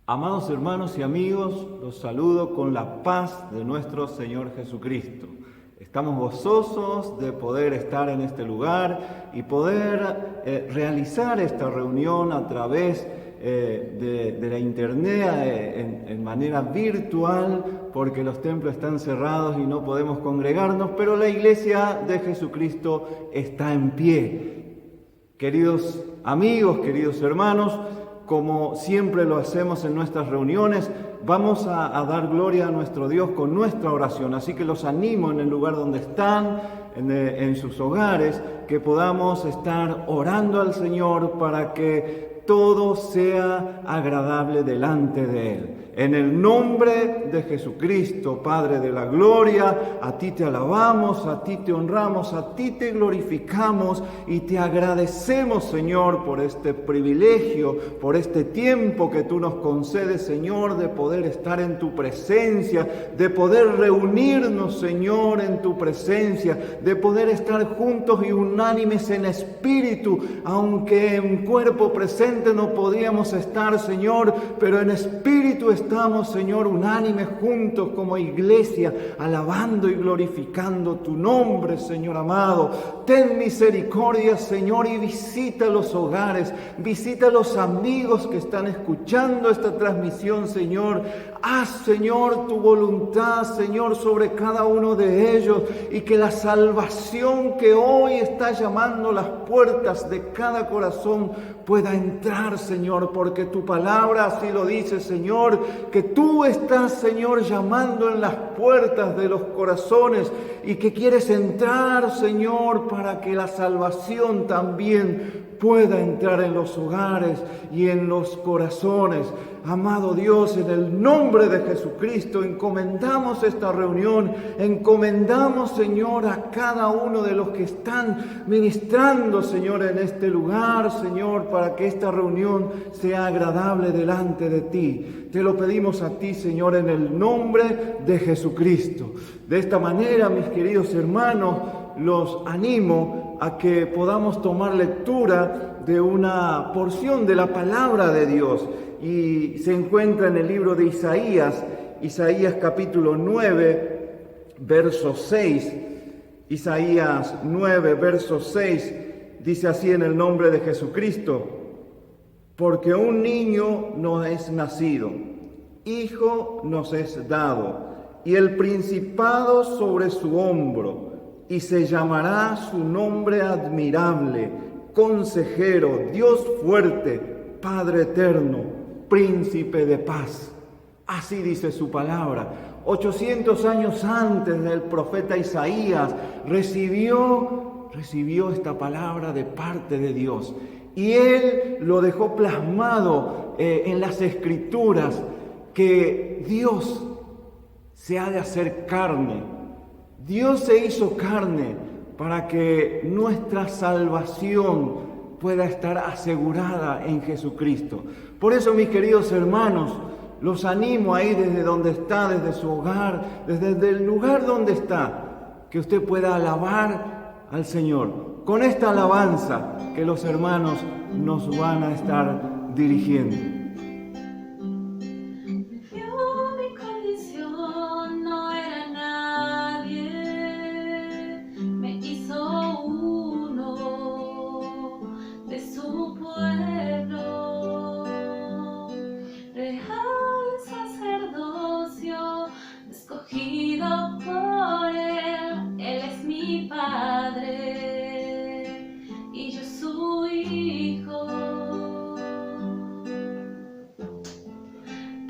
Amados hermanos y amigos, los saludo con la paz de nuestro Señor Jesucristo. Estamos gozosos de poder estar en este lugar y poder realizar esta reunión a través de la internet en manera virtual, porque los templos están cerrados y no podemos congregarnos, pero la iglesia de Jesucristo está en pie. Queridos amigos, queridos hermanos, como siempre lo hacemos en nuestras reuniones, vamos a dar gloria a nuestro Dios con nuestra oración. Así que los animo en el lugar donde están, en sus hogares, que podamos estar orando al Señor para que todo sea agradable delante de Él. En el nombre de Jesucristo, Padre de la gloria, a ti te alabamos, a ti te honramos, a ti te glorificamos y te agradecemos, Señor, por este privilegio, por este tiempo que tú nos concedes, Señor, de poder estar en tu presencia, de poder reunirnos, Señor, en tu presencia, de poder estar juntos y unánimes en espíritu, aunque en cuerpo presente no podíamos estar, Señor, pero en espíritu estamos, Señor, unánimes juntos como iglesia, alabando y glorificando tu nombre, Señor amado. Ten misericordia, Señor, y visita los hogares, visita los amigos que están escuchando esta transmisión, Señor. Haz, Señor, tu voluntad, Señor, sobre cada uno de ellos, y que la salvación que hoy está llamando las puertas de cada corazón pueda entrar, Señor, porque tu palabra así lo dice, Señor, que tú estás, Señor, llamando en las puertas de los corazones y que quieres entrar, Señor, para que la salvación también pueda entrar en los hogares y en los corazones. Amado Dios, en el nombre de Jesucristo, encomendamos esta reunión, encomendamos, Señor, a cada uno de los que están ministrando, Señor, en este lugar, Señor, para que esta reunión sea agradable delante de ti. Te lo pedimos a ti, Señor, en el nombre de Jesucristo. De esta manera, mis queridos hermanos, los animo a que podamos tomar lectura de una porción de la palabra de Dios. Y se encuentra en el libro de Isaías capítulo 9, verso 6. Isaías 9, verso 6, dice así en el nombre de Jesucristo: porque un niño nos es nacido, hijo nos es dado, y el principado sobre su hombro, y se llamará su nombre admirable, consejero, Dios fuerte, Padre eterno, príncipe de paz. Así dice su palabra. 800 años antes del profeta Isaías recibió esta palabra de parte de Dios. Y él lo dejó plasmado en las Escrituras, que Dios se ha de hacer carne. Dios se hizo carne para que nuestra salvación pueda estar asegurada en Jesucristo. Por eso, mis queridos hermanos, los animo ahí desde donde está, desde su hogar, desde el lugar donde está, que usted pueda alabar al Señor con esta alabanza que los hermanos nos van a estar dirigiendo.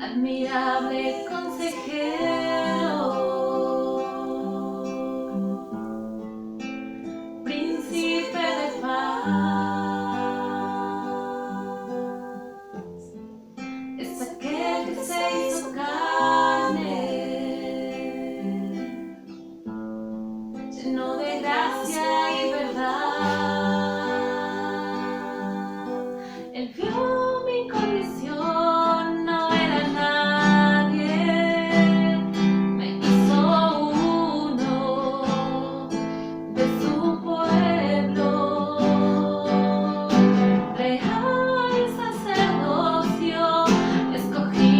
Admirable consejero, príncipe de paz, es aquel que se hizo carne, lleno de gracia y verdad. Él vio mi condición, no era nadie, me hizo uno de su pueblo, real sacerdocio, escogido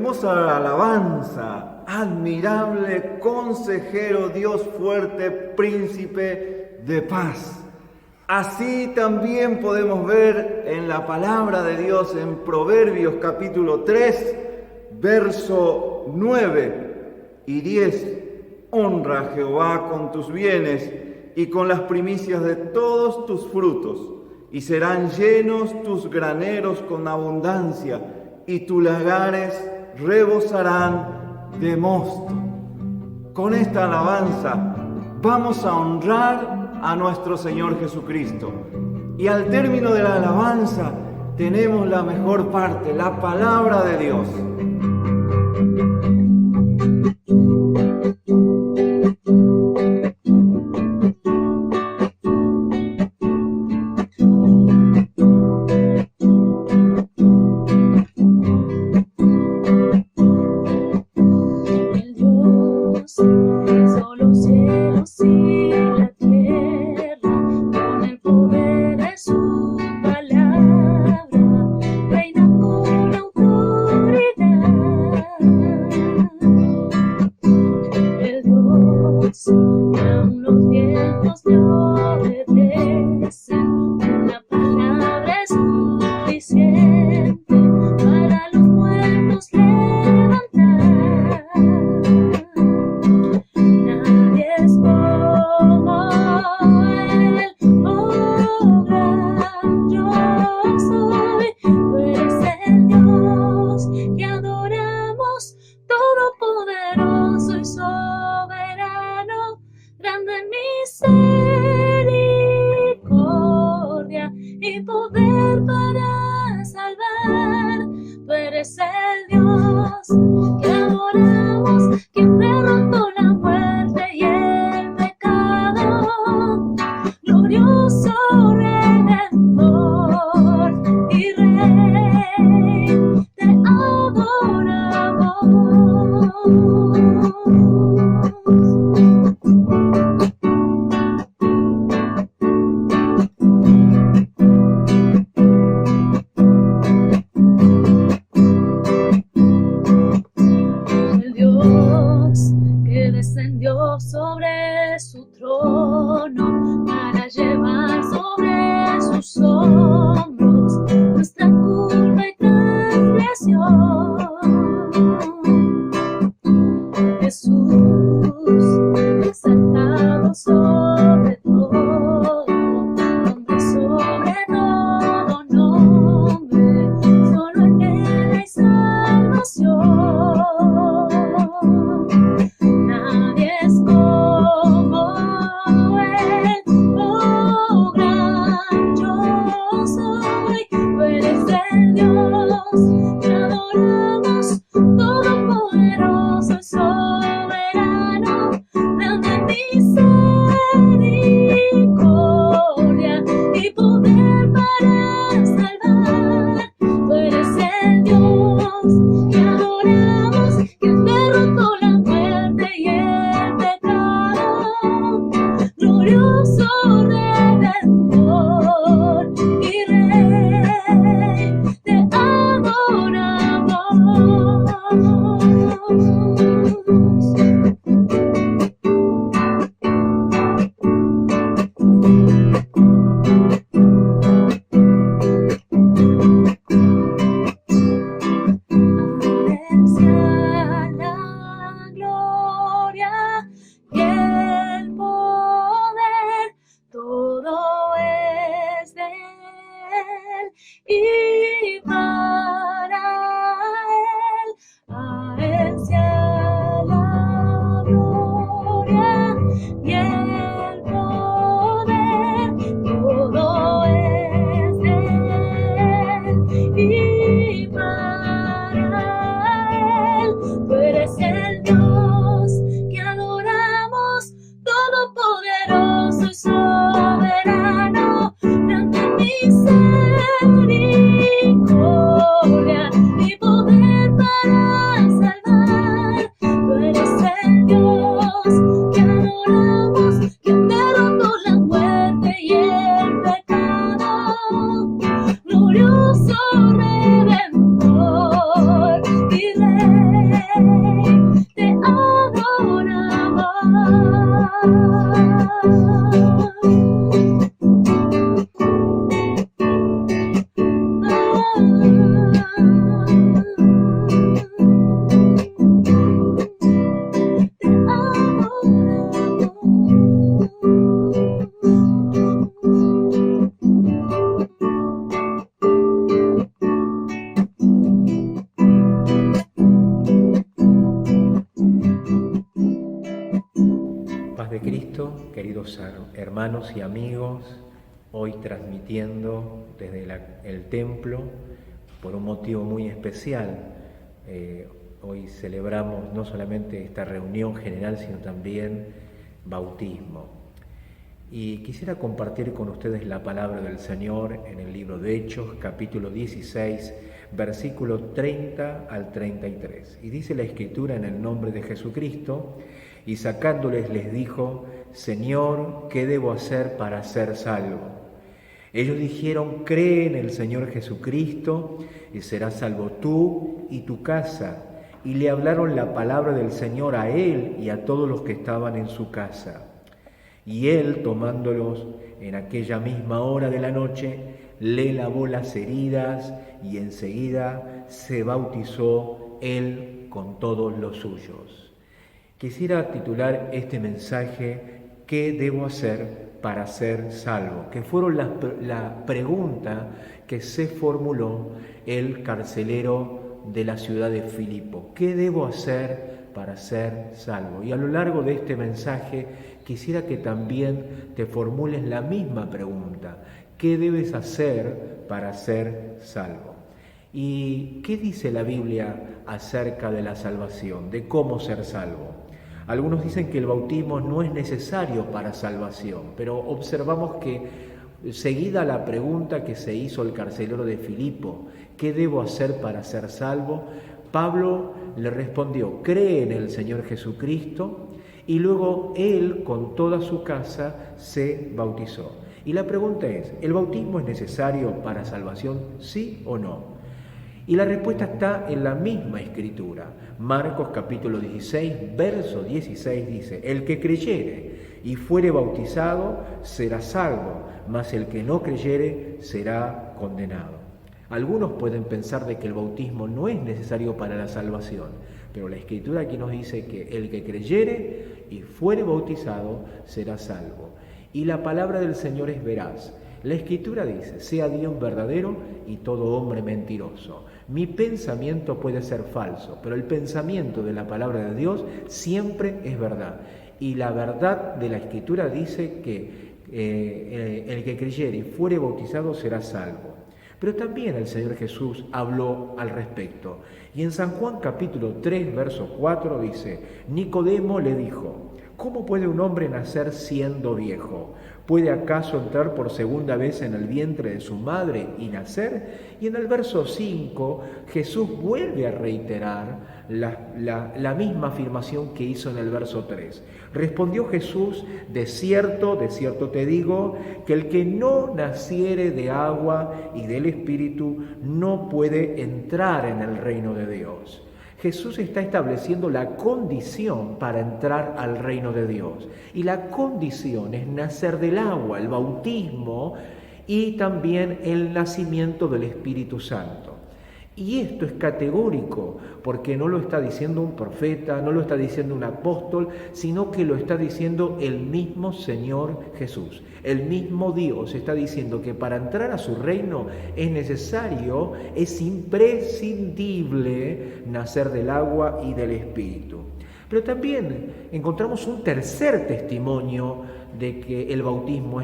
hermosa alabanza, admirable consejero, Dios fuerte, príncipe de paz. Así también podemos ver en la palabra de Dios en Proverbios capítulo 3, verso 9 y 10. Honra a Jehová con tus bienes y con las primicias de todos tus frutos, y serán llenos tus graneros con abundancia, y tus lagares rebosarán de mosto. Con esta alabanza vamos a honrar a nuestro Señor Jesucristo. Y al término de la alabanza tenemos la mejor parte, la palabra de Dios. Sobre su trono para llevar sobre sus hombros nuestra culpa y transgresión. Jesús, exaltado sobre todo, nombre sobre todo nombre, solo en él hay salvación. Nadie es como él, oh gran yo soy, tú eres el Dios que adoramos, todopoderoso y soberano, grande misericordia y poder para salvar. Tú eres el Dios que adoramos, quien derrotó la muerte y el pecado, glorioso Redentor y Rey, te adoramos. Sea la gloria y el poder, todo es de él y para él. A él sea la gloria y el poder, todo es de él y para él. Tú eres el Dios que adoramos, todopoderoso y soberano, grande misericordia y poder para salvar. Tú eres el Dios que adoramos, quien derrotó la muerte y el pecado, glorioso Redentor y Rey. queridos hermanos y amigos, hoy transmitiendo desde el templo por un motivo muy especial. Hoy celebramos no solamente esta reunión general, sino también bautismo. Y quisiera compartir con ustedes la palabra del Señor en el libro de Hechos, capítulo 16, versículo 30 al 33. Y dice la Escritura en el nombre de Jesucristo, y sacándoles les dijo: Señor, ¿qué debo hacer para ser salvo? Ellos dijeron: cree en el Señor Jesucristo y serás salvo tú y tu casa. Y le hablaron la palabra del Señor a él y a todos los que estaban en su casa. Y él, tomándolos en aquella misma hora de la noche, le lavó las heridas y enseguida se bautizó él con todos los suyos. Quisiera titular este mensaje: ¿qué debo hacer para ser salvo? Que fueron la pregunta que se formuló el carcelero de la ciudad de Filipo. ¿Qué debo hacer para ser salvo? Y a lo largo de este mensaje quisiera que también te formules la misma pregunta: ¿qué debes hacer para ser salvo? ¿Y qué dice la Biblia acerca de la salvación, de cómo ser salvo? Algunos dicen que el bautismo no es necesario para salvación, pero observamos que, seguida la pregunta que se hizo el carcelero de Filipo, ¿qué debo hacer para ser salvo?, Pablo le respondió: cree en el Señor Jesucristo, y luego él con toda su casa se bautizó. Y la pregunta es: ¿el bautismo es necesario para salvación, sí o no? Y la respuesta está en la misma Escritura. Marcos capítulo 16, verso 16 dice: el que creyere y fuere bautizado será salvo, mas el que no creyere será condenado. Algunos pueden pensar de que el bautismo no es necesario para la salvación, pero la Escritura aquí nos dice que el que creyere y fuere bautizado será salvo. Y la palabra del Señor es veraz. La Escritura dice: sea Dios verdadero y todo hombre mentiroso. Mi pensamiento puede ser falso, pero el pensamiento de la palabra de Dios siempre es verdad. Y la verdad de la Escritura dice que el que creyere y fuere bautizado será salvo. Pero también el Señor Jesús habló al respecto. Y en San Juan capítulo 3, verso 4 dice: Nicodemo le dijo: ¿cómo puede un hombre nacer siendo viejo? ¿Puede acaso entrar por segunda vez en el vientre de su madre y nacer? Y en el verso 5 Jesús vuelve a reiterar la misma afirmación que hizo en el verso 3. Respondió Jesús: de cierto te digo, que el que no naciere de agua y del Espíritu no puede entrar en el reino de Dios. Jesús está estableciendo la condición para entrar al reino de Dios. Y la condición es nacer del agua, el bautismo, y también el nacimiento del Espíritu Santo. Y esto es categórico, porque no lo está diciendo un profeta, no lo está diciendo un apóstol, sino que lo está diciendo el mismo Señor Jesús. El mismo Dios está diciendo que para entrar a su reino es necesario, es imprescindible nacer del agua y del Espíritu. Pero también encontramos un tercer testimonio de que el bautismo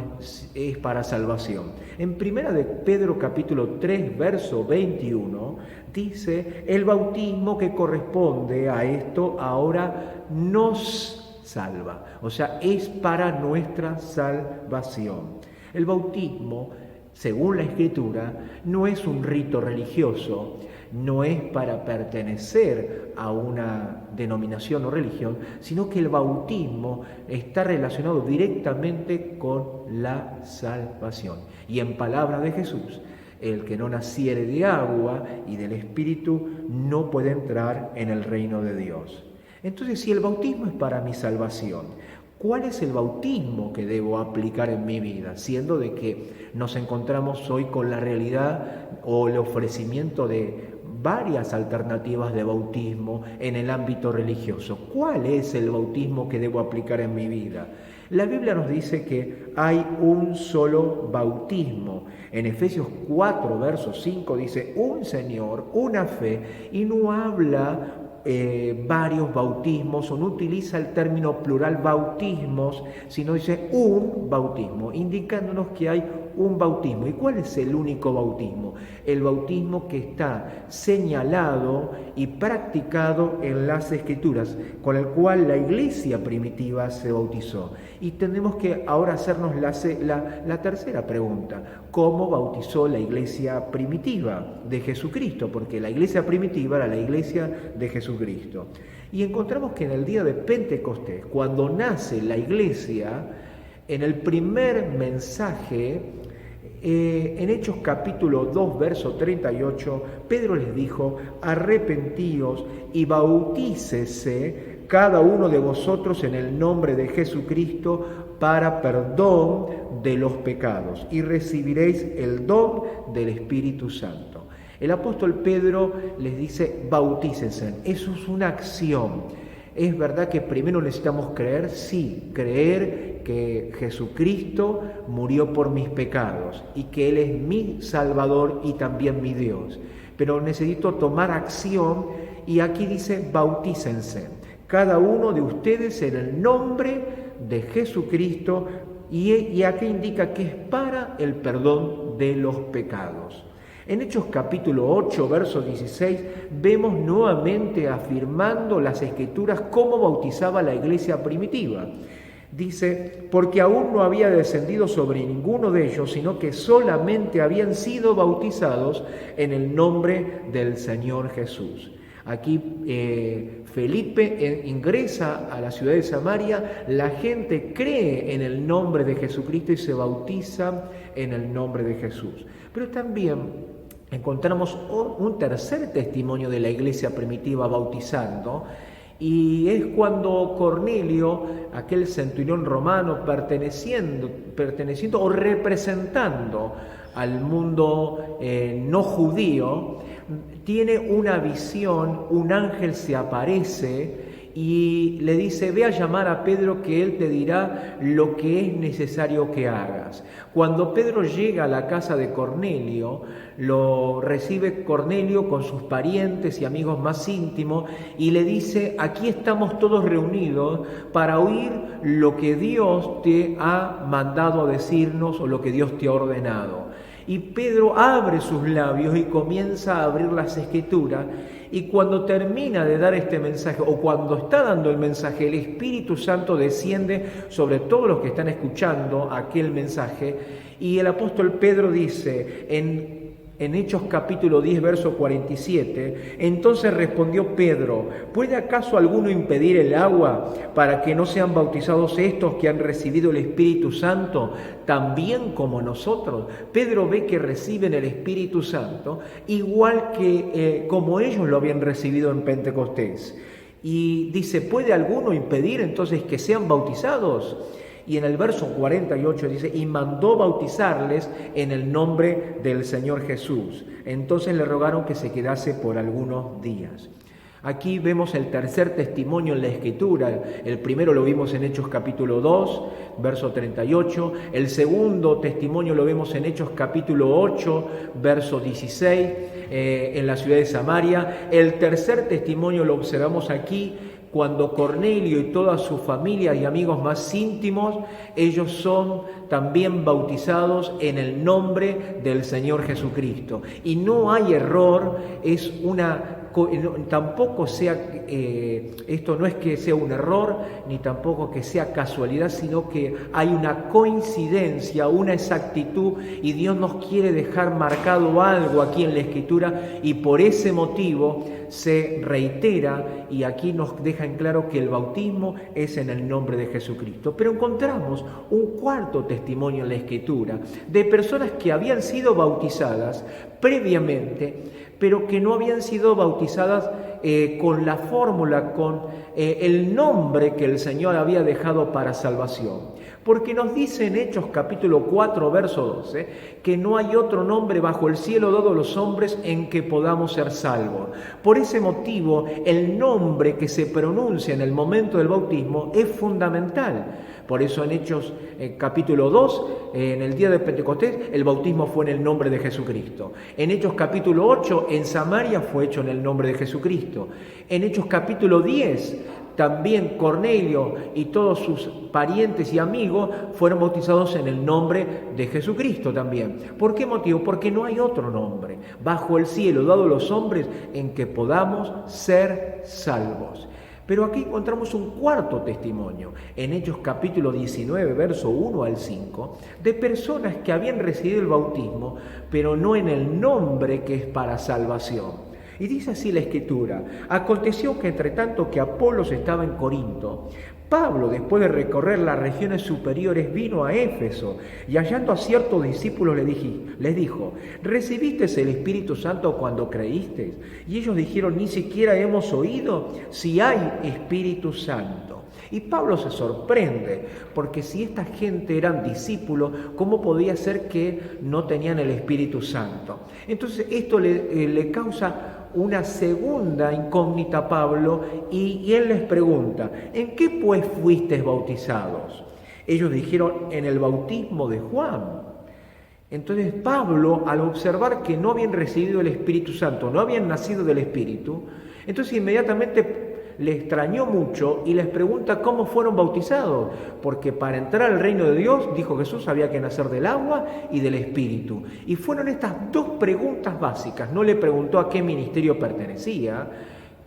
es para salvación. En primera de Pedro capítulo 3, verso 21, dice: el bautismo que corresponde a esto ahora nos salva. O sea, es para nuestra salvación. El bautismo, según la Escritura, no es un rito religioso, no es para pertenecer a una denominación o religión, sino que el bautismo está relacionado directamente con la salvación. Y en palabras de Jesús: el que no naciere de agua y del Espíritu no puede entrar en el reino de Dios. Entonces, si el bautismo es para mi salvación, ¿cuál es el bautismo que debo aplicar en mi vida? Siendo de que nos encontramos hoy con la realidad o el ofrecimiento de varias alternativas de bautismo en el ámbito religioso. ¿Cuál es el bautismo que debo aplicar en mi vida? La Biblia nos dice que hay un solo bautismo. En Efesios 4, verso 5 dice: un Señor, una fe, y no habla varios bautismos, o no utiliza el término plural bautismos, sino dice un bautismo, indicándonos que hay un bautismo. ¿Y cuál es el único bautismo? El bautismo que está señalado y practicado en las Escrituras, con el cual la iglesia primitiva se bautizó. Y tenemos que ahora hacernos la tercera pregunta: ¿cómo bautizó la iglesia primitiva de Jesucristo? Porque la iglesia primitiva era la iglesia de Jesucristo. Y encontramos que en el día de Pentecostés, cuando nace la iglesia, en el primer mensaje, en Hechos capítulo 2, verso 38, Pedro les dijo: arrepentíos y bautícese cada uno de vosotros en el nombre de Jesucristo para perdón de los pecados, y recibiréis el don del Espíritu Santo. El apóstol Pedro les dice: bautícense. Eso es una acción. ¿Es verdad que primero necesitamos creer? Sí, creer que Jesucristo murió por mis pecados y que Él es mi Salvador y también mi Dios. Pero necesito tomar acción, y aquí dice: bautícense cada uno de ustedes en el nombre de Jesucristo, y aquí indica que es para el perdón de los pecados. En Hechos capítulo 8, verso 16, vemos nuevamente afirmando las Escrituras cómo bautizaba la iglesia primitiva. Dice: porque aún no había descendido sobre ninguno de ellos, sino que solamente habían sido bautizados en el nombre del Señor Jesús. Aquí Felipe ingresa a la ciudad de Samaria, la gente cree en el nombre de Jesucristo y se bautiza en el nombre de Jesús. Pero también encontramos un tercer testimonio de la iglesia primitiva bautizando, y es cuando Cornelio, aquel centurión romano perteneciendo o representando al mundo no judío, tiene una visión. Un ángel se aparece y le dice: ve a llamar a Pedro, que él te dirá lo que es necesario que hagas. Cuando Pedro llega a la casa de Cornelio, lo recibe Cornelio con sus parientes y amigos más íntimos y le dice: aquí estamos todos reunidos para oír lo que Dios te ha mandado a decirnos, o lo que Dios te ha ordenado. Y Pedro abre sus labios y comienza a abrir las Escrituras, y cuando termina de dar este mensaje, o cuando está dando el mensaje, el Espíritu Santo desciende sobre todos los que están escuchando aquel mensaje, y el apóstol Pedro dice en Hechos capítulo 10, verso 47, entonces respondió Pedro: ¿puede acaso alguno impedir el agua para que no sean bautizados estos que han recibido el Espíritu Santo, también como nosotros? Pedro ve que reciben el Espíritu Santo igual que como ellos lo habían recibido en Pentecostés. Y dice: ¿puede alguno impedir entonces que sean bautizados? Y en el verso 48 dice: y mandó bautizarles en el nombre del Señor Jesús. Entonces le rogaron que se quedase por algunos días. Aquí vemos el tercer testimonio en la Escritura. El primero lo vimos en Hechos capítulo 2, verso 38. El segundo testimonio lo vemos en Hechos capítulo 8, verso 16, en la ciudad de Samaria. El tercer testimonio lo observamos aquí, cuando Cornelio y toda su familia y amigos más íntimos, ellos son también bautizados en el nombre del Señor Jesucristo. Y no hay error, tampoco sea, esto no es que sea un error, ni tampoco que sea casualidad, sino que hay una coincidencia, una exactitud, y Dios nos quiere dejar marcado algo aquí en la Escritura, y por ese motivo se reitera, y aquí nos deja en claro que el bautismo es en el nombre de Jesucristo. Pero encontramos un cuarto testimonio en la Escritura de personas que habían sido bautizadas previamente, pero que no habían sido bautizadas con la fórmula, con el nombre que el Señor había dejado para salvación. Porque nos dice en Hechos capítulo 4, verso 12, que no hay otro nombre bajo el cielo dado a los hombres en que podamos ser salvos. Por ese motivo, el nombre que se pronuncia en el momento del bautismo es fundamental. Por eso en Hechos capítulo 2, en el día de Pentecostés, el bautismo fue en el nombre de Jesucristo. En Hechos capítulo 8, en Samaria fue hecho en el nombre de Jesucristo. En Hechos capítulo 10, también Cornelio y todos sus parientes y amigos fueron bautizados en el nombre de Jesucristo también. ¿Por qué motivo? Porque no hay otro nombre bajo el cielo dado a los hombres en que podamos ser salvos. Pero aquí encontramos un cuarto testimonio, en Hechos capítulo 19, verso 1 al 5, de personas que habían recibido el bautismo, pero no en el nombre que es para salvación. Y dice así la Escritura: aconteció que entre tanto que Apolos estaba en Corinto, Pablo, después de recorrer las regiones superiores, vino a Éfeso y hallando a ciertos discípulos les dijo: ¿recibisteis el Espíritu Santo cuando creísteis? Y ellos dijeron: ni siquiera hemos oído si hay Espíritu Santo. Y Pablo se sorprende, porque si esta gente eran discípulos, ¿cómo podía ser que no tenían el Espíritu Santo? Entonces esto le causa una segunda incógnita a Pablo y él les pregunta: ¿en qué pues fuisteis bautizados? Ellos dijeron: en el bautismo de Juan. Entonces Pablo, al observar que no habían recibido el Espíritu Santo, no habían nacido del Espíritu, entonces inmediatamente le extrañó mucho y les pregunta cómo fueron bautizados, porque para entrar al reino de Dios, dijo Jesús, había que nacer del agua y del Espíritu. Y fueron estas dos preguntas básicas. No le preguntó a qué ministerio pertenecía,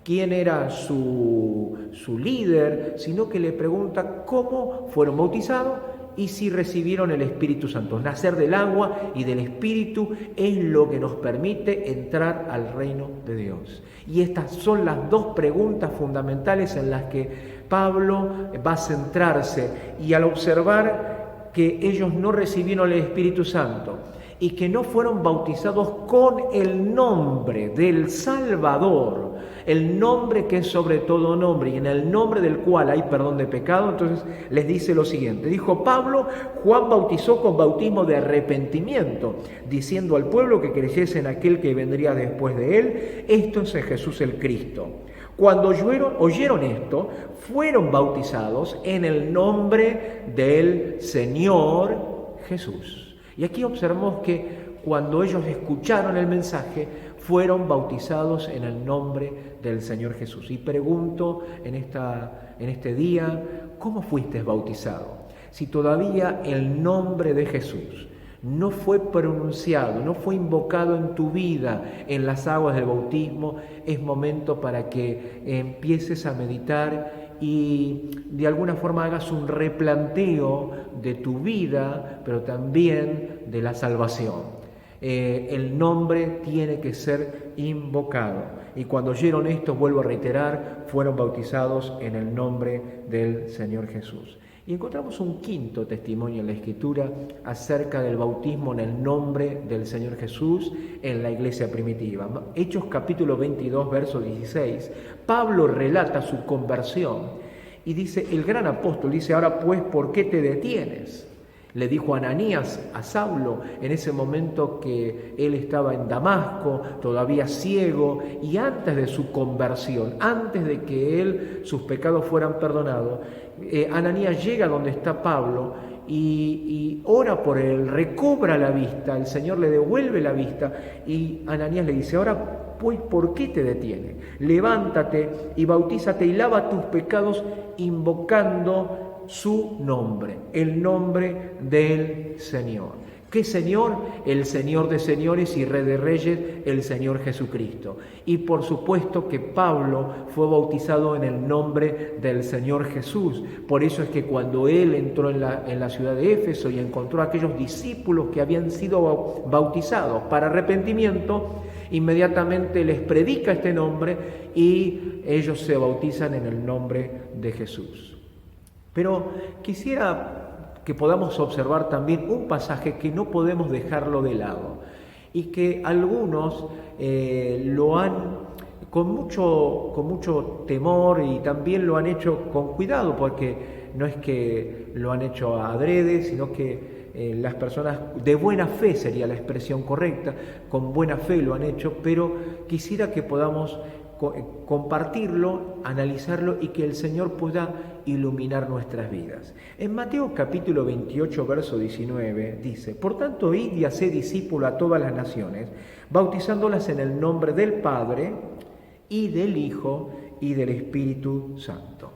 quién era su líder, sino que le pregunta cómo fueron bautizados y si recibieron el Espíritu Santo. Nacer del agua y del Espíritu es lo que nos permite entrar al reino de Dios. Y estas son las dos preguntas fundamentales en las que Pablo va a centrarse. Y al observar que ellos no recibieron el Espíritu Santo y que no fueron bautizados con el nombre del Salvador, el nombre que es sobre todo nombre y en el nombre del cual hay perdón de pecado, entonces les dice lo siguiente: dijo Pablo, Juan bautizó con bautismo de arrepentimiento, diciendo al pueblo que creyese en aquel que vendría después de él, esto es Jesús el Cristo. Cuando oyeron esto, fueron bautizados en el nombre del Señor Jesús. Y aquí observamos que cuando ellos escucharon el mensaje, fueron bautizados en el nombre del Señor Jesús. Y pregunto en este día, ¿cómo fuiste bautizado? Si todavía el nombre de Jesús no fue pronunciado, no fue invocado en tu vida en las aguas del bautismo, es momento para que empieces a meditar y de alguna forma hagas un replanteo de tu vida, pero también de la salvación. El nombre tiene que ser invocado. Y cuando oyeron esto, vuelvo a reiterar, fueron bautizados en el nombre del Señor Jesús. Y encontramos un quinto testimonio en la Escritura acerca del bautismo en el nombre del Señor Jesús en la iglesia primitiva. Hechos capítulo 22, verso 16, Pablo relata su conversión y dice, el gran apóstol dice: ahora pues, ¿por qué te detienes? Le dijo Ananías a Saulo en ese momento que él estaba en Damasco, todavía ciego, y antes de su conversión, antes de que sus pecados fueran perdonados, Ananías llega donde está Pablo y ora por él, recobra la vista, el Señor le devuelve la vista y Ananías le dice: ahora pues, ¿por qué te detienes? Levántate y bautízate y lava tus pecados invocando su nombre, el nombre del Señor. ¿Qué Señor? El Señor de señores y Rey de reyes, el Señor Jesucristo. Y por supuesto que Pablo fue bautizado en el nombre del Señor Jesús. Por eso es que cuando él entró en la ciudad de Éfeso y encontró a aquellos discípulos que habían sido bautizados para arrepentimiento, inmediatamente les predica este nombre y ellos se bautizan en el nombre de Jesús. Pero quisiera que podamos observar también un pasaje que no podemos dejarlo de lado y que algunos lo han con mucho temor y también lo han hecho con cuidado, porque no es que lo han hecho adrede, sino que las personas de buena fe sería la expresión correcta, con buena fe lo han hecho, pero quisiera que podamos compartirlo, analizarlo y que el Señor pueda iluminar nuestras vidas. En Mateo capítulo 28, verso 19 dice: por tanto, id y haced discípulo a todas las naciones, bautizándolas en el nombre del Padre y del Hijo y del Espíritu Santo.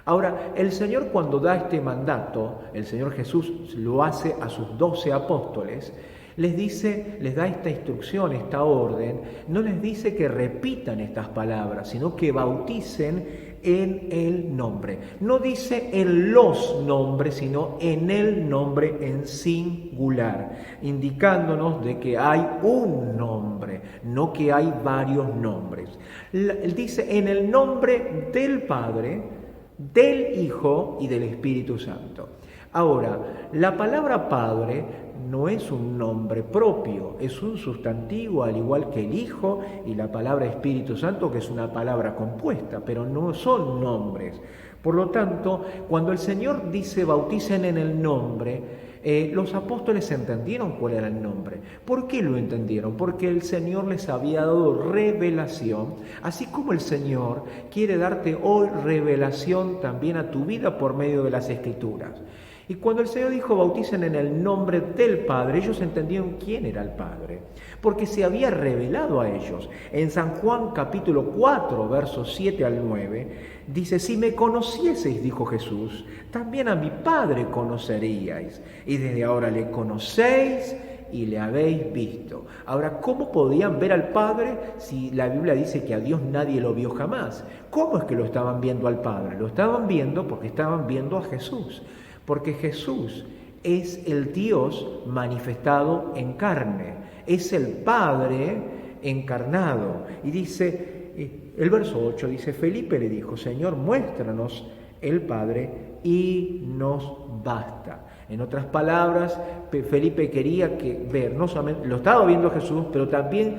Ahora, el Señor, cuando da este mandato, el Señor Jesús lo hace a sus 12 apóstoles, les dice, les da esta instrucción, esta orden, no les dice que repitan estas palabras, sino que bauticen en el nombre. No dice en los nombres, sino en el nombre en singular, indicándonos de que hay un nombre, no que hay varios nombres. Él dice en el nombre del Padre, del Hijo y del Espíritu Santo. Ahora, la palabra Padre no es un nombre propio, es un sustantivo, al igual que el Hijo y la palabra Espíritu Santo, que es una palabra compuesta, pero no son nombres. Por lo tanto, cuando el Señor dice bauticen en el nombre, los apóstoles entendieron cuál era el nombre. ¿Por qué lo entendieron? Porque el Señor les había dado revelación, así como el Señor quiere darte hoy revelación también a tu vida por medio de las Escrituras. Y cuando el Señor dijo bauticen en el nombre del Padre, ellos entendieron quién era el Padre, porque se había revelado a ellos. En San Juan capítulo 4, versos 7 al 9, dice: si me conocieseis, dijo Jesús, también a mi Padre conoceríais, y desde ahora le conocéis y le habéis visto. Ahora, ¿cómo podían ver al Padre si la Biblia dice que a Dios nadie lo vio jamás? ¿Cómo es que lo estaban viendo al Padre? Lo estaban viendo porque estaban viendo a Jesús. Porque Jesús es el Dios manifestado en carne, es el Padre encarnado. Y dice, el verso 8 dice: Felipe le dijo, Señor, muéstranos el Padre y nos basta. En otras palabras, Felipe quería ver, no solamente lo estaba viendo a Jesús, pero también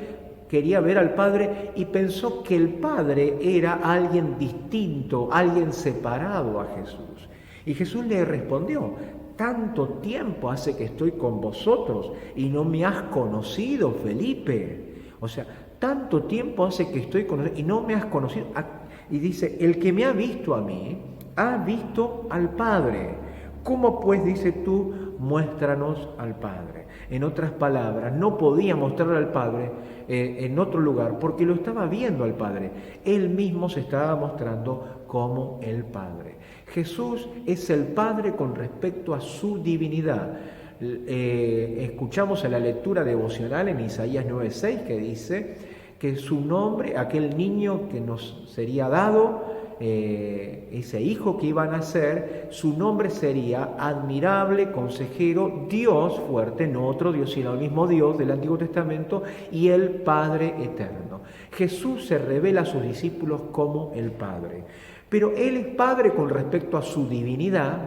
quería ver al Padre y pensó que el Padre era alguien distinto, alguien separado a Jesús. Y Jesús le respondió: tanto tiempo hace que estoy con vosotros y no me has conocido, Felipe. O sea, tanto tiempo hace que estoy con y no me has conocido. Y dice: el que me ha visto a mí, ha visto al Padre. ¿Cómo pues, dice tú, muéstranos al Padre? En otras palabras, no podía mostrar al Padre en otro lugar porque lo estaba viendo al Padre. Él mismo se estaba mostrando como el Padre. Jesús es el Padre con respecto a su divinidad. Escuchamos en la lectura devocional en Isaías 9:6 que dice que su nombre, aquel niño que nos sería dado, ese hijo que iba a nacer, su nombre sería admirable, consejero, Dios fuerte, no otro Dios, sino el mismo Dios del Antiguo Testamento, y el Padre eterno. Jesús se revela a sus discípulos como el Padre. Pero Él es Padre con respecto a su divinidad,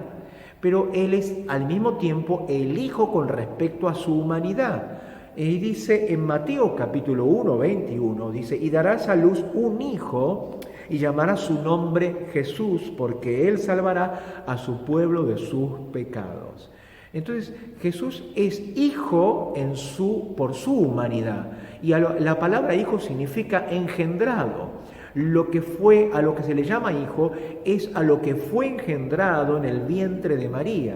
pero Él es al mismo tiempo el Hijo con respecto a su humanidad. Y dice en Mateo capítulo 1, 21, dice: y darás a luz un hijo y llamará su nombre Jesús, porque Él salvará a su pueblo de sus pecados. Entonces Jesús es hijo por su humanidad. Y la palabra hijo significa engendrado. Lo que fue, a lo que se le llama hijo, es a lo que fue engendrado en el vientre de María.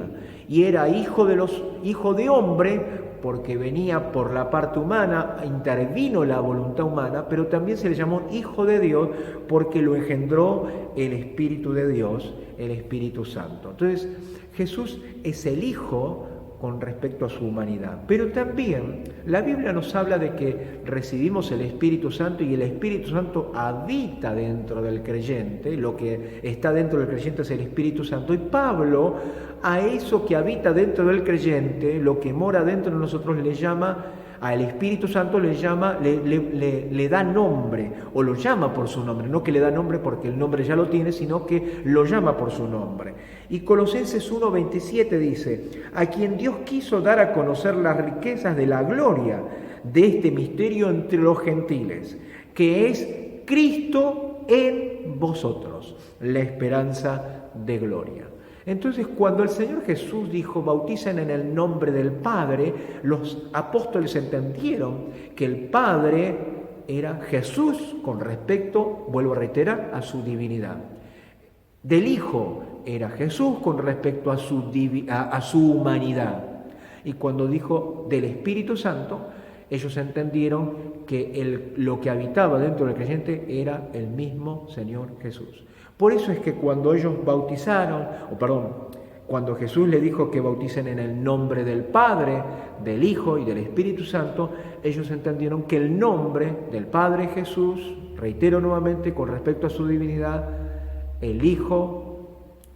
Y era hijo de hombre, porque venía por la parte humana, intervino la voluntad humana, pero también se le llamó hijo de Dios porque lo engendró el Espíritu de Dios, el Espíritu Santo. Entonces, Jesús es el Hijo con respecto a su humanidad. Pero también la Biblia nos habla de que recibimos el Espíritu Santo y el Espíritu Santo habita dentro del creyente. Lo que está dentro del creyente es el Espíritu Santo. Y Pablo, a eso que habita dentro del creyente, lo que mora dentro de nosotros, le llama, al Espíritu Santo le da nombre, o lo llama por su nombre. No que le da nombre porque el nombre ya lo tiene, sino que lo llama por su nombre. Y Colosenses 1:27 dice: a quien Dios quiso dar a conocer las riquezas de la gloria de este misterio entre los gentiles, que es Cristo en vosotros, la esperanza de gloria. Entonces, cuando el Señor Jesús dijo, bauticen en el nombre del Padre, los apóstoles entendieron que el Padre era Jesús con respecto, vuelvo a reiterar, a su divinidad. Del Hijo era Jesús con respecto a su humanidad. Y cuando dijo del Espíritu Santo, ellos entendieron que lo que habitaba dentro del creyente era el mismo Señor Jesús. Por eso es que cuando ellos cuando Jesús le dijo que bauticen en el nombre del Padre, del Hijo y del Espíritu Santo, ellos entendieron que el nombre del Padre Jesús, reitero nuevamente, con respecto a su divinidad, el Hijo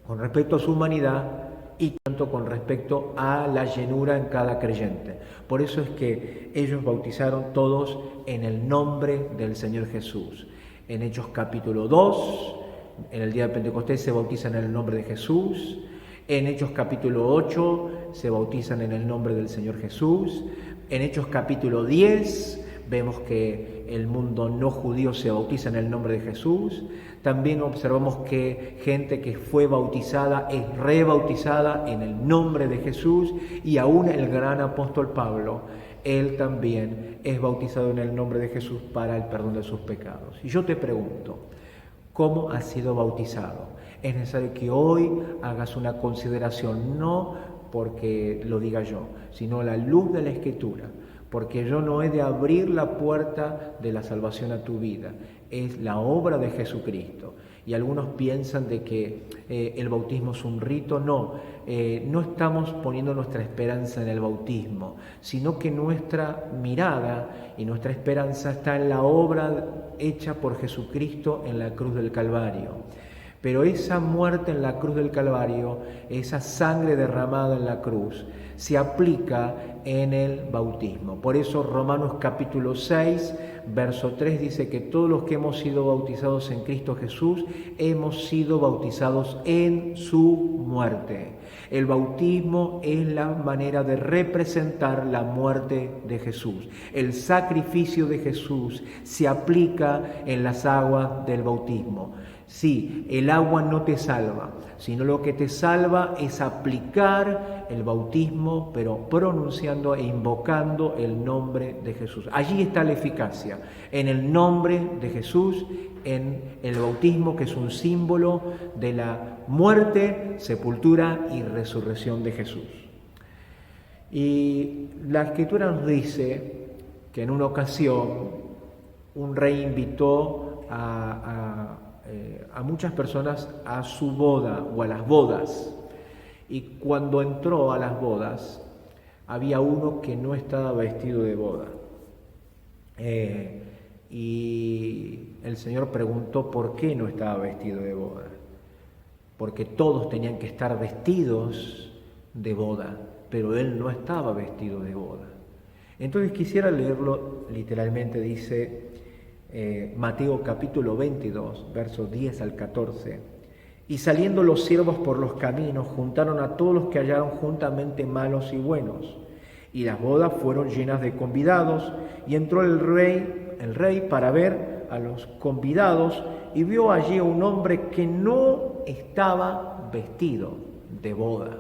con respecto a su humanidad y tanto con respecto a la llenura en cada creyente. Por eso es que ellos bautizaron todos en el nombre del Señor Jesús. En Hechos capítulo 2, en el día de Pentecostés se bautizan en el nombre de Jesús. En Hechos capítulo 8 se bautizan en el nombre del Señor Jesús. En Hechos capítulo 10 vemos que el mundo no judío se bautiza en el nombre de Jesús. También observamos que gente que fue bautizada es rebautizada en el nombre de Jesús, y aún el gran apóstol Pablo, él también es bautizado en el nombre de Jesús para el perdón de sus pecados. Y yo te pregunto, ¿cómo has sido bautizado? Es necesario que hoy hagas una consideración, no porque lo diga yo, sino a la luz de la Escritura, porque yo no he de abrir la puerta de la salvación a tu vida, es la obra de Jesucristo. Y algunos piensan de que el bautismo es un rito. No estamos poniendo nuestra esperanza en el bautismo, sino que nuestra mirada y nuestra esperanza está en la obra hecha por Jesucristo en la cruz del Calvario. Pero esa muerte en la cruz del Calvario, esa sangre derramada en la cruz, se aplica en el bautismo. Por eso Romanos capítulo 6, verso 3 dice que todos los que hemos sido bautizados en Cristo Jesús, hemos sido bautizados en su muerte. El bautismo es la manera de representar la muerte de Jesús. El sacrificio de Jesús se aplica en las aguas del bautismo. Sí, el agua no te salva, sino lo que te salva es aplicar el bautismo, pero pronunciando e invocando el nombre de Jesús. Allí está la eficacia, en el nombre de Jesús, en el bautismo, que es un símbolo de la muerte, sepultura y resurrección de Jesús. Y la Escritura nos dice que en una ocasión un rey invitó a muchas personas a su boda o a las bodas, y cuando entró a las bodas había uno que no estaba vestido de boda, y el Señor preguntó por qué no estaba vestido de boda, porque todos tenían que estar vestidos de boda, pero él no estaba vestido de boda. Entonces quisiera leerlo literalmente. Dice Mateo capítulo 22, versos 10 al 14. Y saliendo los siervos por los caminos, juntaron a todos los que hallaron juntamente malos y buenos. Y las bodas fueron llenas de convidados, y entró el rey para ver a los convidados, y vio allí a un hombre que no estaba vestido de boda.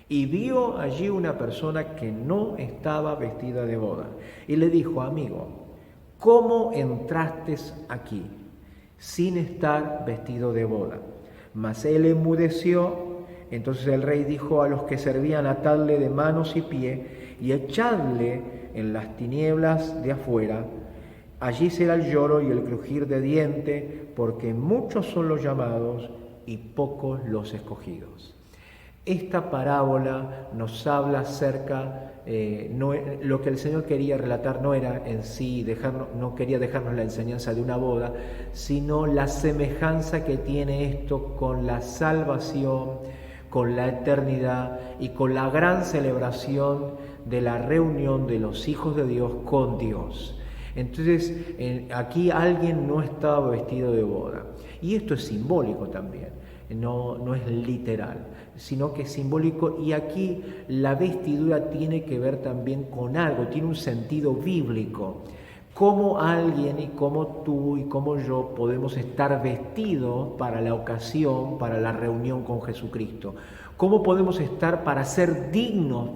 Y vio allí una persona que no estaba vestida de boda. Y le dijo: amigo, ¿cómo entraste aquí sin estar vestido de boda? Mas él enmudeció. Entonces el rey dijo a los que servían: atadle de manos y pie y echadle en las tinieblas de afuera. Allí será el lloro y el crujir de diente, porque muchos son los llamados y pocos los escogidos. Esta parábola nos habla acerca, lo que el Señor quería relatar no era en sí, no quería dejarnos la enseñanza de una boda, sino la semejanza que tiene esto con la salvación, con la eternidad y con la gran celebración de la reunión de los hijos de Dios con Dios. Entonces, aquí alguien no estaba vestido de boda. Y esto es simbólico también, no es literal, sino que es simbólico. Y aquí la vestidura tiene que ver también con algo, tiene un sentido bíblico. cómo alguien y cómo tú y cómo yo podemos estar vestidos para la ocasión, para la reunión con Jesucristo. Cómo podemos estar para ser dignos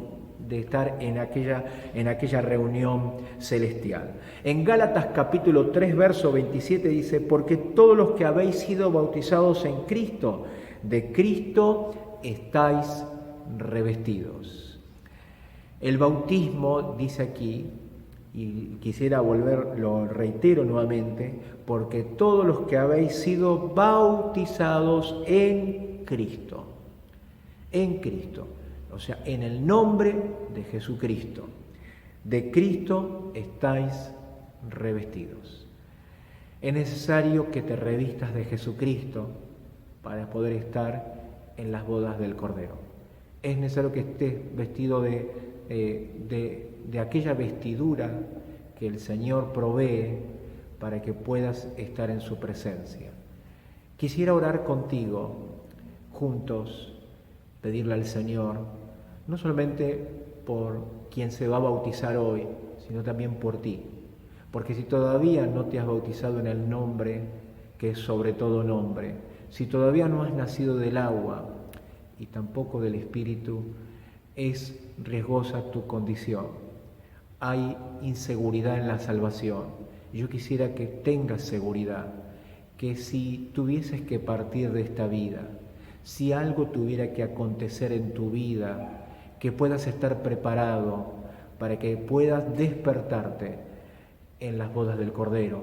de estar en aquella reunión celestial. En Gálatas capítulo 3, verso 27 dice, porque todos los que habéis sido bautizados en Cristo, de Cristo estáis revestidos. El bautismo, dice aquí, y quisiera lo reitero nuevamente, porque todos los que habéis sido bautizados en Cristo, o sea, en el nombre de Jesucristo, de Cristo estáis revestidos. Es necesario que te revistas de Jesucristo para poder estar en las bodas del Cordero. Es necesario que estés vestido de aquella vestidura que el Señor provee para que puedas estar en su presencia. Quisiera orar contigo, juntos, pedirle al Señor, no solamente por quien se va a bautizar hoy, sino también por ti. Porque si todavía no te has bautizado en el nombre que es sobre todo nombre, si todavía no has nacido del agua y tampoco del Espíritu, es riesgosa tu condición. Hay inseguridad en la salvación. Yo quisiera que tengas seguridad, que si tuvieses que partir de esta vida, si algo tuviera que acontecer en tu vida, que puedas estar preparado para que puedas despertarte en las bodas del Cordero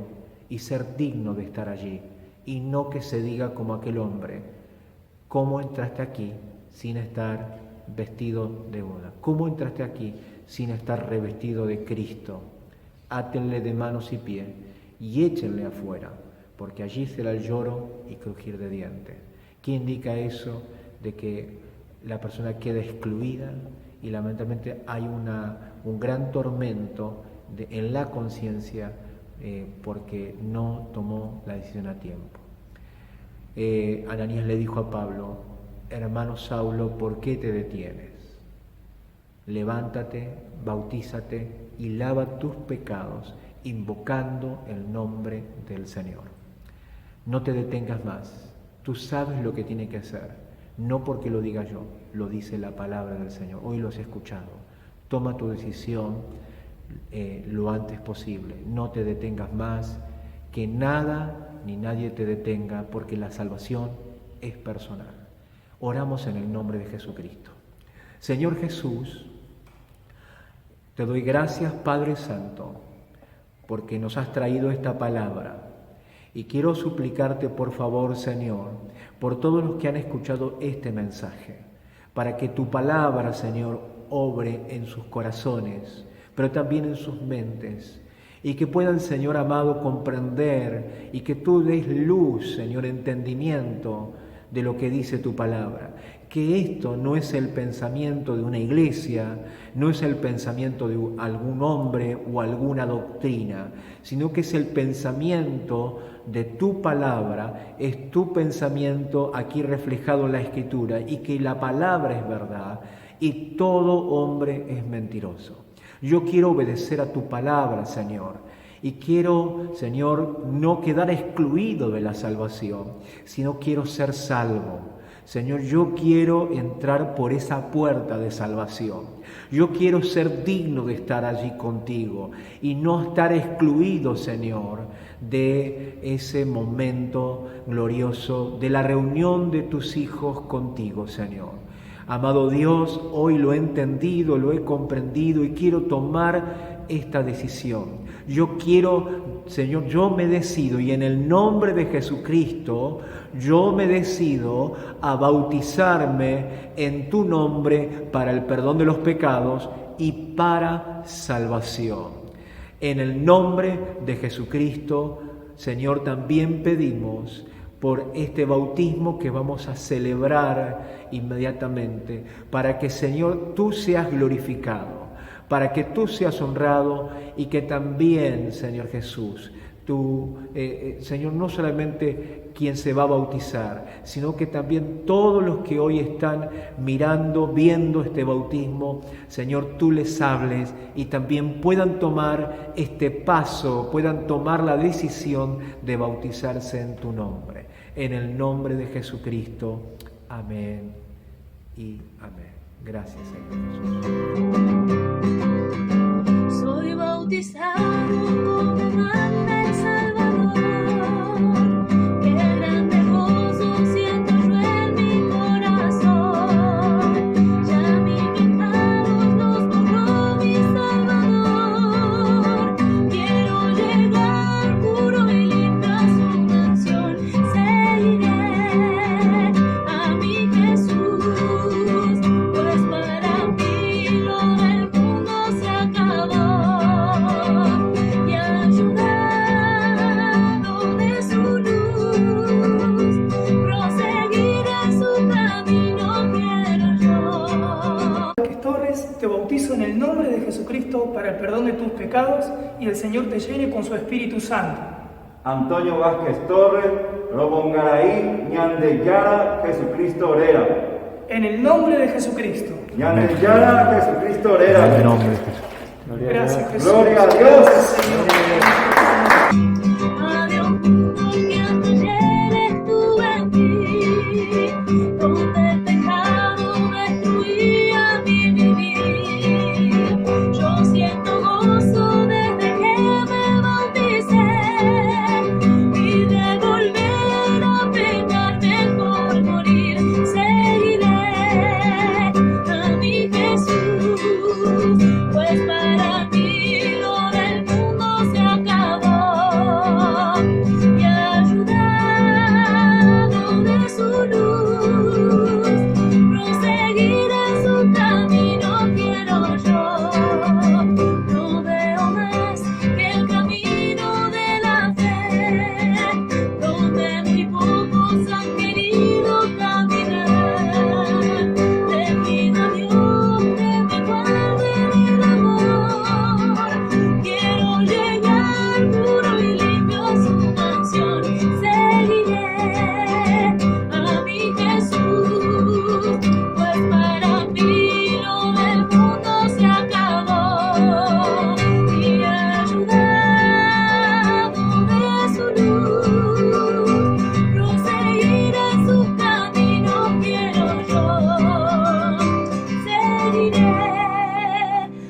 y ser digno de estar allí, y no que se diga como aquel hombre, ¿cómo entraste aquí sin estar vestido de boda? ¿Cómo entraste aquí sin estar revestido de Cristo? Átenle de manos y pies y échenle afuera, porque allí será el lloro y crujir de dientes. ¿Qué indica eso? De que la persona queda excluida y lamentablemente hay un gran tormento en la conciencia porque no tomó la decisión a tiempo. Ananías le dijo a Pablo, hermano Saulo, ¿por qué te detienes? Levántate, bautízate y lava tus pecados, invocando el nombre del Señor. No te detengas más. Tú sabes lo que tiene que hacer, no porque lo diga yo, lo dice la palabra del Señor. Hoy lo has escuchado. Toma tu decisión lo antes posible. No te detengas más, que nada ni nadie te detenga, porque la salvación es personal. Oramos en el nombre de Jesucristo. Señor Jesús, te doy gracias, Padre Santo, porque nos has traído esta palabra. Y quiero suplicarte, por favor, Señor, por todos los que han escuchado este mensaje, para que tu palabra, Señor, obre en sus corazones, pero también en sus mentes, y que puedan, Señor amado, comprender y que tú des luz, Señor, entendimiento de lo que dice tu palabra. Que esto no es el pensamiento de una iglesia, no es el pensamiento de algún hombre o alguna doctrina, sino que es el pensamiento de tu palabra, es tu pensamiento aquí reflejado en la Escritura, y que la palabra es verdad y todo hombre es mentiroso. Yo quiero obedecer a tu palabra, Señor, y quiero, Señor, no quedar excluido de la salvación, sino quiero ser salvo. Señor, yo quiero entrar por esa puerta de salvación. Yo quiero ser digno de estar allí contigo y no estar excluido, Señor, de ese momento glorioso, de la reunión de tus hijos contigo, Señor. Amado Dios, hoy lo he entendido, lo he comprendido y quiero tomar esta decisión. Yo quiero, Señor, yo me decido, y en el nombre de Jesucristo, yo me decido a bautizarme en tu nombre para el perdón de los pecados y para salvación. En el nombre de Jesucristo, Señor, también pedimos por este bautismo que vamos a celebrar inmediatamente, para que, Señor, tú seas glorificado, para que tú seas honrado y que también, Señor Jesús, Tú, Señor, no solamente quien se va a bautizar, sino que también todos los que hoy están mirando, viendo este bautismo, Señor, tú les hables y también puedan tomar este paso, puedan tomar la decisión de bautizarse en tu nombre. En el nombre de Jesucristo. Amén y amén. Gracias, Señor Jesús. Soy bautizado como manda el Salvador. Qué grande gozo siento yo en mi corazón. Ya mi pecado los borró mi Salvador. Quiero llegar puro y limpio a su mansión. Seguiré a mi Jesús, pues para mí lo del mundo se acabó. Y ayudado de su luz, proseguir en su camino quiero yo. Torres, te bautizo en el nombre de Jesucristo para el perdón de tus pecados y el Señor te llene con su Espíritu Santo. Antonio Vázquez Torres, Robongaraí, Ñande Yara, Jesucristo Orera. En el nombre de Jesucristo. Ñande Yara, Jesucristo Orera. En el nombre de Jesús. Gracias, Jesús. Gloria a Dios. Había un mundo que antes ayer estuve en ti, donde el pecado destruía mi vivir. Yo siento gozo desde que me bauticé y de volver a pecar mejor morir. Seguiré a mi Jesús, pues para mí lo del mundo se acabó. Y ayudado de su luz, proseguir en su camino quiero yo. No veo más que el camino de la fe, donde muy pocos han querido caminar. Le pido a Dios que me guarde del amor. Quiero llegar puro y limpio a su mansión. Seguiré a mi Jesús, pues para mí lo del mundo se acabó. Y ayudado de su luz, proseguir en su camino quiero yo. Seguiré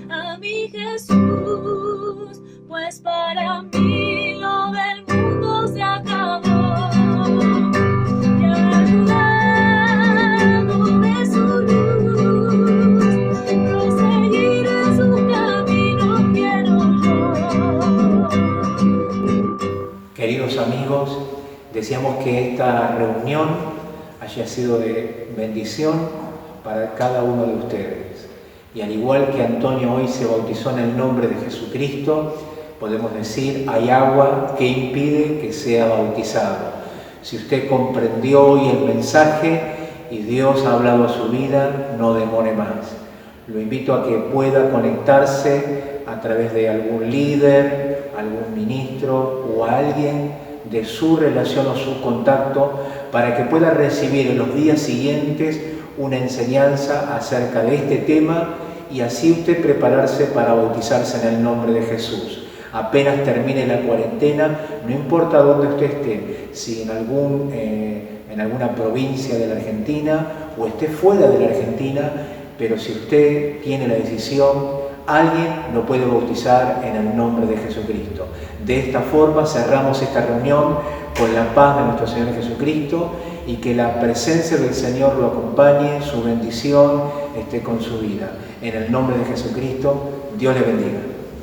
a mi Jesús, pues para mí lo del mundo se acabó. Y ayudado de su luz, proseguir en su camino quiero yo. Queridos amigos, deseamos que esta reunión haya sido de bendición para cada uno de ustedes. Y al igual que Antonio hoy se bautizó en el nombre de Jesucristo, podemos decir, hay agua que impide que sea bautizado. Si usted comprendió hoy el mensaje y Dios ha hablado a su vida, no demore más. Lo invito a que pueda conectarse a través de algún líder, algún ministro o alguien de su relación o su contacto para que pueda recibir en los días siguientes una enseñanza acerca de este tema y así usted prepararse para bautizarse en el nombre de Jesús. Apenas termine la cuarentena, no importa dónde usted esté, si en alguna provincia de la Argentina o esté fuera de la Argentina, pero si usted tiene la decisión, alguien lo puede bautizar en el nombre de Jesucristo. De esta forma cerramos esta reunión con la paz de nuestro Señor Jesucristo y que la presencia del Señor lo acompañe, su bendición esté con su vida. En el nombre de Jesucristo, Dios le bendiga.